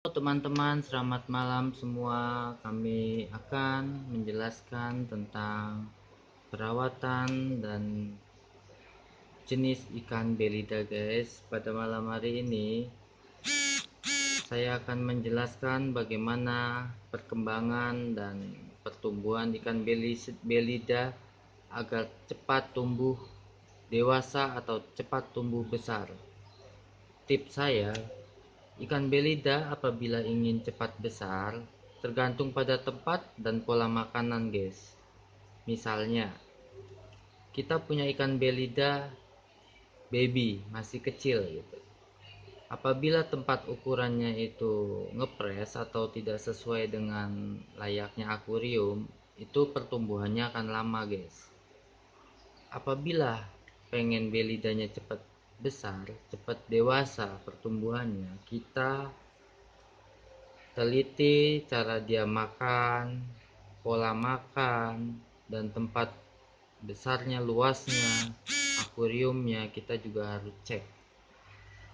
Halo teman-teman, selamat malam semua. Kami akan menjelaskan tentang perawatan dan jenis ikan belida guys. Pada malam hari ini saya akan menjelaskan bagaimana perkembangan dan pertumbuhan ikan belida agar cepat tumbuh dewasa atau cepat tumbuh besar. Tips saya, ikan belida apabila ingin cepat besar tergantung pada tempat dan pola makanan guys. Misalnya, kita punya ikan belida baby, masih kecil gitu. Apabila tempat ukurannya itu ngepres atau tidak sesuai dengan layaknya akuarium, itu pertumbuhannya akan lama guys. Apabila pengen belidanya cepat besar, cepat dewasa pertumbuhannya, kita teliti cara dia makan, pola makan, dan tempat besarnya, luasnya, akuariumnya kita juga harus cek.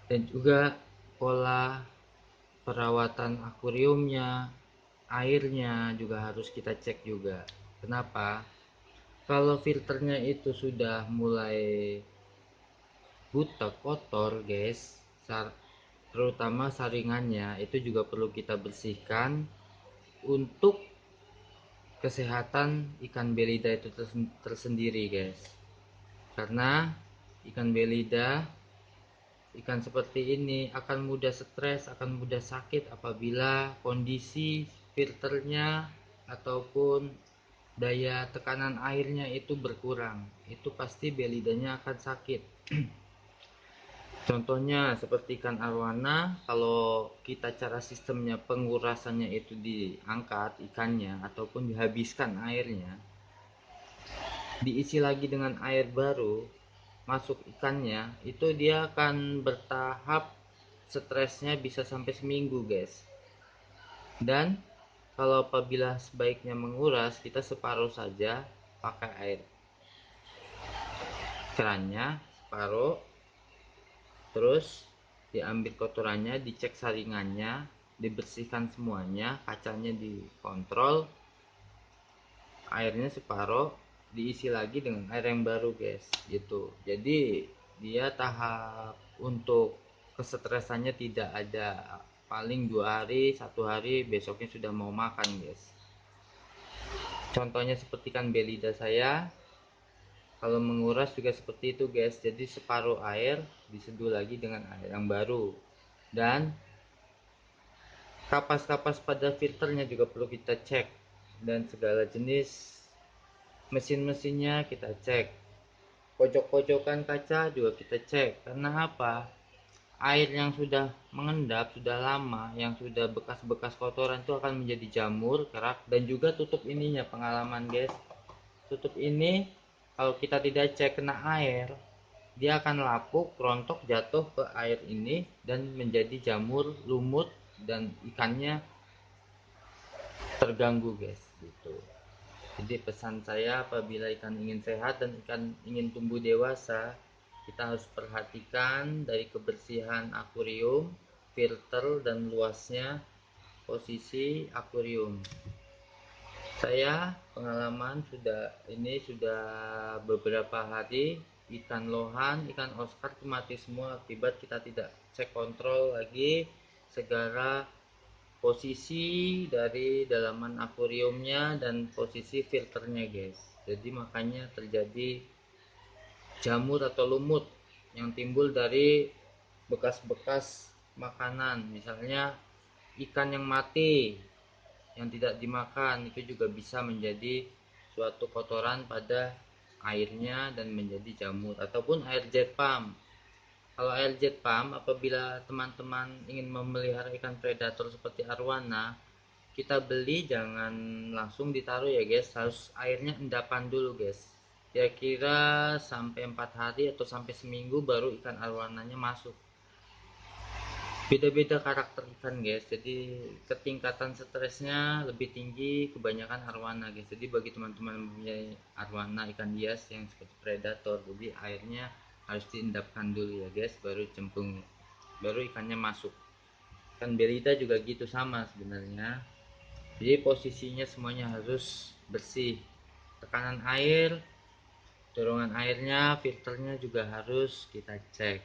Dan juga pola perawatan akuariumnya, airnya juga harus kita cek juga. Kenapa? Kalau filternya itu sudah mulai butek, kotor guys, terutama saringannya itu juga perlu kita bersihkan untuk kesehatan ikan belida itu tersendiri guys. Karena ikan belida, ikan seperti ini akan mudah stres, akan mudah sakit apabila kondisi filternya ataupun daya tekanan airnya itu berkurang. Itu pasti belidanya akan sakit. Contohnya seperti ikan arwana, kalau kita cara sistemnya pengurasannya itu diangkat ikannya ataupun dihabiskan airnya, diisi lagi dengan air baru, masuk ikannya, itu dia akan bertahap, stresnya bisa sampai seminggu guys. Dan kalau apabila sebaiknya menguras, kita separuh saja pakai air kerannya separuh, terus diambil kotorannya, dicek saringannya, dibersihkan semuanya, kacanya dikontrol, airnya separuh, diisi lagi dengan air yang baru guys gitu. Jadi dia tahap untuk kesetresannya tidak ada, paling 2 hari, 1 hari besoknya sudah mau makan guys. Contohnya seperti kan belida saya, kalau menguras juga seperti itu guys. Jadi separuh air diseduh lagi dengan air yang baru, dan kapas-kapas pada filternya juga perlu kita cek, dan segala jenis mesin-mesinnya kita cek, pojok-pojokan kaca juga kita cek. Karena apa? Air yang sudah mengendap sudah lama, yang sudah bekas-bekas kotoran itu akan menjadi jamur, kerak, dan juga tutup ininya, pengalaman guys, tutup ini kalau kita tidak cek kena air, dia akan lapuk, rontok, jatuh ke air ini dan menjadi jamur, lumut, dan ikannya terganggu guys gitu. Jadi pesan saya, apabila ikan ingin sehat dan ikan ingin tumbuh dewasa, kita harus perhatikan dari kebersihan akuarium, filter, dan luasnya posisi akuarium. Saya pengalaman sudah beberapa hari ikan lohan, ikan Oscar mati semua akibat kita tidak cek kontrol lagi segala posisi dari dalaman akuariumnya dan posisi filternya guys. Jadi makanya terjadi jamur atau lumut yang timbul dari bekas-bekas makanan. Misalnya ikan yang mati yang tidak dimakan, itu juga bisa menjadi suatu kotoran pada airnya dan menjadi jamur. Ataupun air jet pump. Kalau air jet pump, apabila teman-teman ingin memelihara ikan predator seperti arwana, kita beli jangan langsung ditaruh ya guys, harus airnya endapan dulu guys, kira-kira sampai 4 hari atau sampai seminggu baru ikan arwananya masuk. Beda-beda karakter ikan guys, jadi ketingkatan stresnya lebih tinggi kebanyakan arwana guys. Jadi bagi teman-teman mempunyai arwana ikan hias yang seperti predator, jadi airnya harus diendapkan dulu ya guys, baru cemplung, baru ikannya masuk. Kan berita juga gitu sama sebenarnya. Jadi posisinya semuanya harus bersih, tekanan air, dorongan airnya, filternya juga harus kita cek,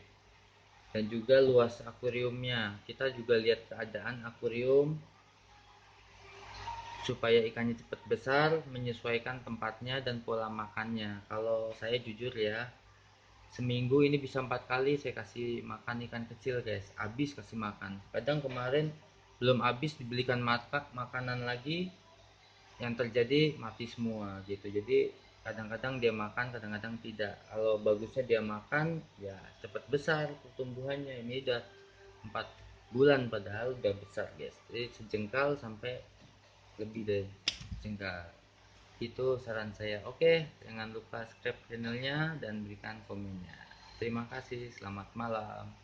dan juga luas akuariumnya. Kita juga lihat keadaan akuarium supaya ikannya cepat besar, menyesuaikan tempatnya dan pola makannya. Kalau saya jujur ya, seminggu ini bisa 4 kali saya kasih makan ikan kecil guys, habis kasih makan. Kadang kemarin belum habis dibelikan makanan lagi, yang terjadi mati semua gitu. Jadi kadang-kadang dia makan, kadang-kadang tidak. Kalau bagusnya dia makan ya cepat besar pertumbuhannya. Ini udah 4 bulan padahal udah besar guys, jadi sejengkal sampai lebih dari jengkal. Itu saran saya. Oke, jangan lupa subscribe channelnya dan berikan komennya. Terima kasih, selamat malam.